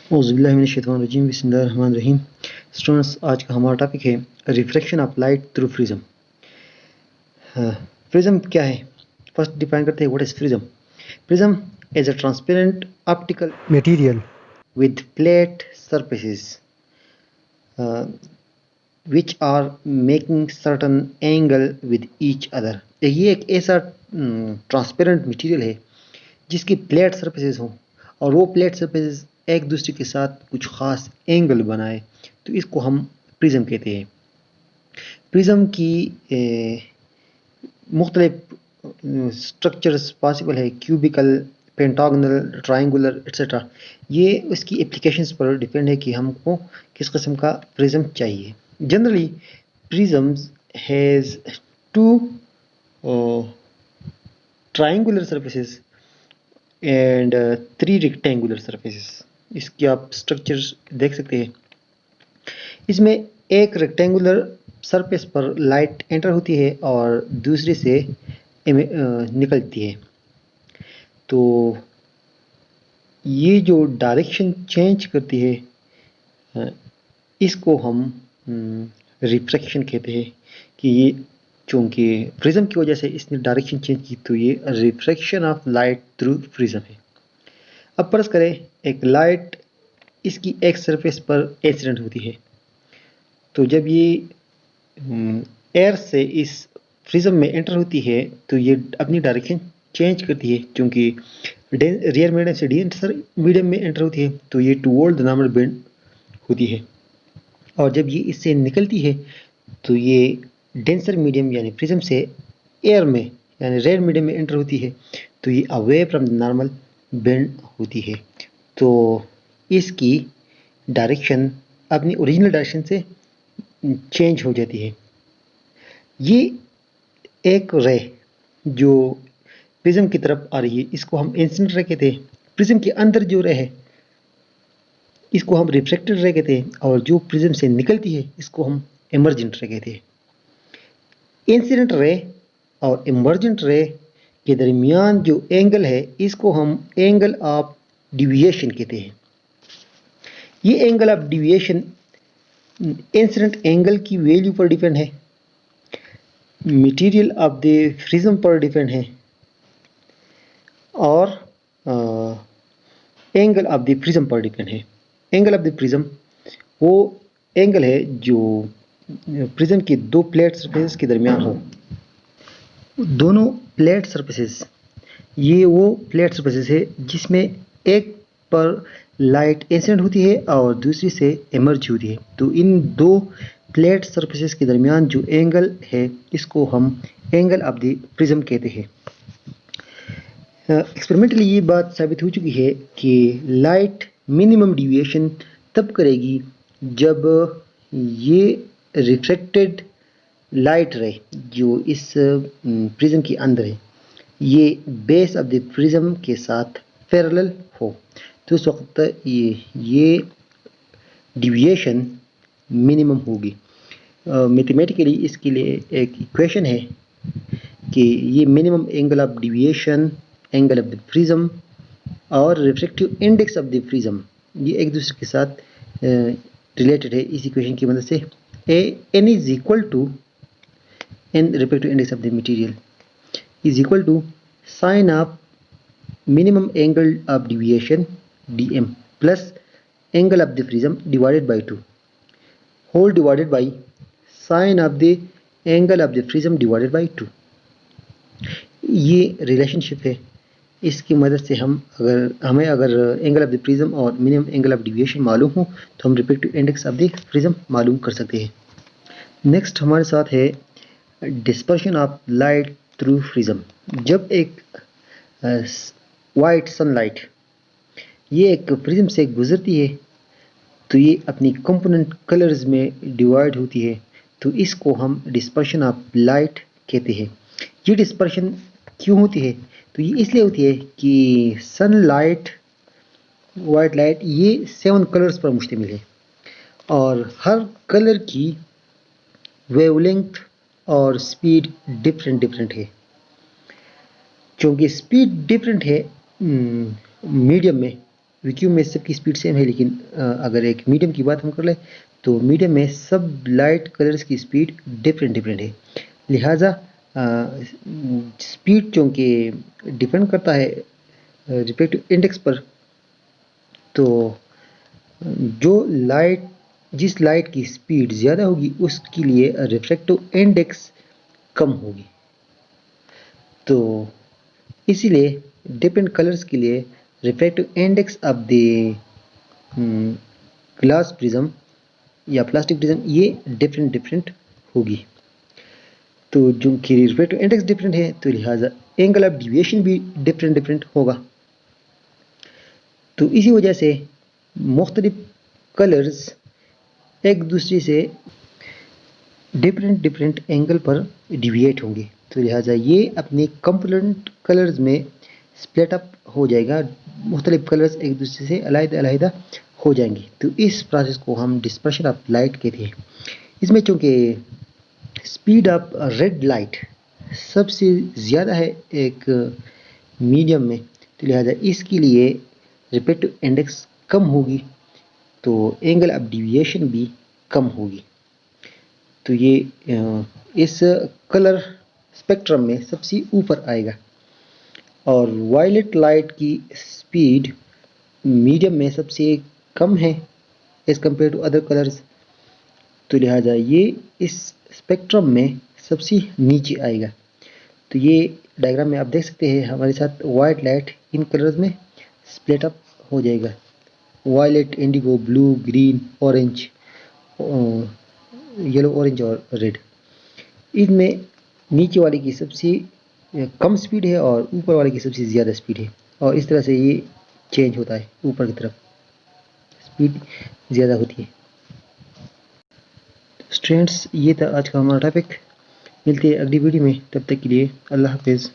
औज़ुबिल्लाहिमिनश्शैतानिर्रजीम बिस्मिल्लाहिर्रहमानिर्रहीम। स्टूडेंट्स, आज का हमारा टॉपिक है reflection of light through prism. Prism क्या है? फर्स्ट डिफाइन करते हैं what is prism. Prism is a transparent optical material with flat surfaces which are making certain angle with each other। ये एक ऐसा ट्रांसपेरेंट मटेरियल है जिसकी प्लेट सरफेसेस हों और वो प्लेट सरफेसेस एक दूसरे के साथ कुछ ख़ास एंगल बनाए, तो इसको हम प्रिज्म कहते हैं। प्रिज्म की मुख्तलिफ स्ट्रक्चर्स पॉसिबल है, क्यूबिकल, पेंटागोनल, ट्रायंगुलर एक्सेट्रा। ये उसकी एप्लीकेशंस पर डिपेंड है कि हमको किस किस्म का प्रिज्म चाहिए। Generally prisms has two triangular surfaces and 3 rectangular surfaces. इसकी आप स्ट्रक्चर्स देख सकते हैं। इसमें एक रेक्टेंगुलर सरफेस पर लाइट एंटर होती है और दूसरे से निकलती है। तो ये जो डायरेक्शन चेंज करती है इसको हम रिफ्रैक्शन कहते हैं कि ये चूँकि प्रिज्म की वजह से इसने डायरेक्शन चेंज की, तो ये refraction of light through prism है। अब फर्ज करें एक लाइट इसकी एक सरफेस पर इंसिडेंट होती है, तो जब ये एयर से इस प्रिज्म में एंटर होती है तो ये अपनी डायरेक्शन चेंज करती है। क्योंकि रियर मीडियम से डेंसर मीडियम में एंटर होती है तो ये टुवर्ड द नॉर्मल बेंड होती है, और जब ये इससे निकलती है तो ये डेंसर मीडियम यानी प्रिज्म से एयर में यानी रेड मीडियम में एंटर होती है तो ये away from the normal bend होती है। तो इसकी डायरेक्शन अपनी ओरिजिनल डायरेक्शन से चेंज हो जाती है। ये एक रे जो प्रिज्म की तरफ आ रही है इसको हम इंसिडेंट रे कहते हैं। प्रिज्म के अंदर जो रे है इसको हम रिफ्लेक्टेड रे कहते हैं, और जो प्रिज्म से निकलती है इसको हम इमर्जेंट रे कहते हैं। इंसिडेंट रे और इमर्जेंट रे के दरमियान जो एंगल है इसको हम एंगल ऑफ डिविएशन कहते हैं। ये angle of deviation incident angle की वैल्यू पर डिपेंड है, मटेरियल ऑफ द प्रिज्म पर डिपेंड है, और एंगल ऑफ द प्रिज्म पर डिपेंड है। एंगल ऑफ द प्रिज्म वो एंगल है जो प्रिज्म की दो प्लेट सरफेसेस के दरमियान हो। दोनों प्लेट सरफेसेस, ये वो प्लेट सरफेसेस है जिसमें एक पर लाइट इंसिडेंट होती है और दूसरी से इमर्ज होती है। तो इन दो प्लेट सरफेसेस के दरमियान जो एंगल है इसको हम एंगल ऑफ द प्रिज्म कहते हैं। एक्सपेरिमेंटली ये बात साबित हो चुकी है कि लाइट मिनिमम डिविएशन तब करेगी जब ये रिफ्लेक्टेड लाइट रे जो इस प्रिज्म के अंदर है ये बेस ऑफ द प्रिज्म के साथ पैरेलल हो, तो उस वक्त ये डिविएशन मिनिमम होगी। मैथमेटिकली इसके लिए एक इक्वेशन है कि ये minimum angle of deviation, angle of the prism और refractive index of the prism ये एक दूसरे के साथ रिलेटेड है। इस इक्वेशन की मदद से n is equal to n refractive index of the material is equal to sine of minimum angle of deviation dm plus angle of the prism divided by 2 whole divided by sine of the angle of the prism divided by 2। ये relationship है, इसकी मदद से हमें अगर angle of the prism और minimum angle of deviation मालूम हो तो हम refractive index of the prism मालूम कर सकते हैं। नेक्स्ट हमारे साथ है dispersion of light through prism. जब एक वाइट सनलाइट ये एक प्रिज्म से गुजरती है तो ये अपनी कंपोनेंट कलर्स में डिवाइड होती है, तो इसको हम डिस्पर्शन ऑफ लाइट कहते हैं। ये डिस्पर्शन क्यों होती है? तो ये इसलिए होती है कि सनलाइट, वाइट लाइट ये 7 कलर्स पर मुश्तमिल है और हर कलर की वेवलेंथ और स्पीड डिफरेंट है। क्योंकि स्पीड डिफरेंट है मीडियम में, वैक्यूम में सबकी स्पीड सेम है, लेकिन अगर एक मीडियम की बात हम कर लें तो मीडियम में सब लाइट कलर्स की स्पीड डिफरेंट डिफरेंट है। लिहाजा स्पीड चूँकि डिपेंड करता है रिफ्रैक्टिव इंडेक्स पर, तो जो लाइट जिस लाइट की स्पीड ज़्यादा होगी उसके लिए रिफ्रैक्टिव इंडेक्स कम होगी। तो इसीलिए डिफरेंट कलर्स के लिए refractive index of the glass prism या प्लास्टिक प्रिज्म ये डिफरेंट डिफरेंट होगी। तो जो कि रिफ्रैक्टिव इंडेक्स डिफरेंट है तो लिहाजा एंगल ऑफ डिविएशन भी डिफरेंट डिफरेंट होगा। तो इसी वजह से मुख्तलिफ कलर्स एक दूसरे से डिफरेंट डिफरेंट एंगल पर डिविएट होंगे। तो लिहाजा ये अपने कंपोनेंट कलर्स में स्प्लिट अप हो जाएगा, मुख्तलिफ कलर्स एक दूसरे से अलग-अलग हो जाएंगे। तो इस प्रोसेस को हम डिस्पर्शन ऑफ लाइट कहते हैं। इसमें चूँकि स्पीड ऑफ रेड लाइट सबसे ज़्यादा है एक मीडियम में, तो लिहाजा इसके लिए रिफ्रैक्टिव इंडेक्स कम होगी, तो एंगल ऑफ डिविएशन भी कम होगी। तो ये इस कलर स्पेक्ट्रम में सबसे ऊपर आएगा। और वायलेट लाइट की स्पीड मीडियम में सबसे कम है as compare to other colours, तो लिहाजा ये इस स्पेक्ट्रम में सबसे नीचे आएगा। तो ये डायग्राम में आप देख सकते हैं हमारे साथ वाइट लाइट इन कलर्स में स्प्लिट अप हो जाएगा, violet, indigo, blue, green, orange, yellow, orange और रेड। इनमें नीचे वाले की सबसे कम स्पीड है और ऊपर वाले की सबसे ज़्यादा स्पीड है, और इस तरह से ये चेंज होता है, ऊपर की तरफ स्पीड ज़्यादा होती है। स्टूडेंट्स, ये था आज का हमारा टॉपिक। मिलते हैं अगली वीडियो में, तब तक के लिए अल्लाह हाफिज़।